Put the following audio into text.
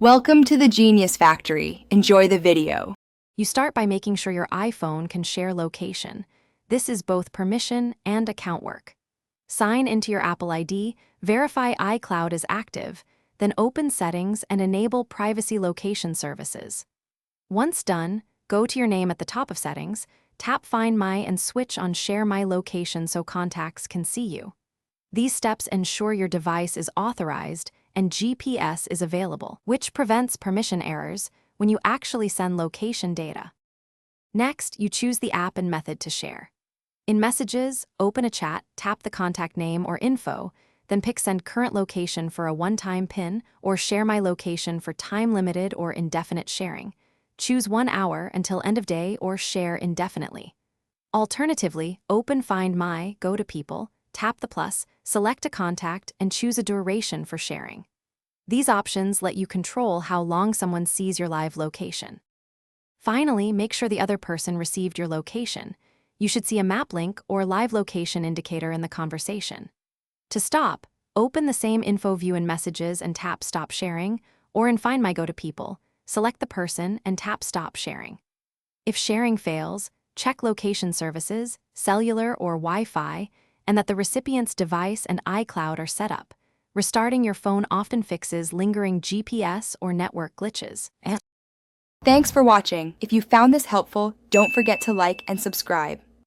Welcome to the Genius Factory. Enjoy the video. You start by making sure your iPhone can share location. This is both permission and account work. Sign into your Apple ID, verify iCloud is active, then open Settings and enable Privacy Location Services. Once done, go to your name at the top of Settings, tap Find My and switch on Share My Location so contacts can see you. These steps ensure your device is authorized and GPS is available, which prevents permission errors when you actually send location data. Next, you choose the app and method to share. In Messages, open a chat, tap the contact name or info, then pick Send Current Location for a one-time PIN or Share My Location for time-limited or indefinite sharing. Choose 1 hour until end of day or share indefinitely. Alternatively, open Find My, go to People, tap the plus, select a contact, and choose a duration for sharing. These options let you control how long someone sees your live location. Finally, make sure the other person received your location. You should see a map link or live location indicator in the conversation. To stop, open the same info view in Messages and tap Stop Sharing, or in Find My, go to People, select the person and tap Stop Sharing. If sharing fails, check location services, cellular or Wi-Fi, and that the recipient's device and iCloud are set up. Restarting your phone often fixes lingering GPS or network glitches. Thanks for watching. If you found this helpful, don't forget to like and subscribe.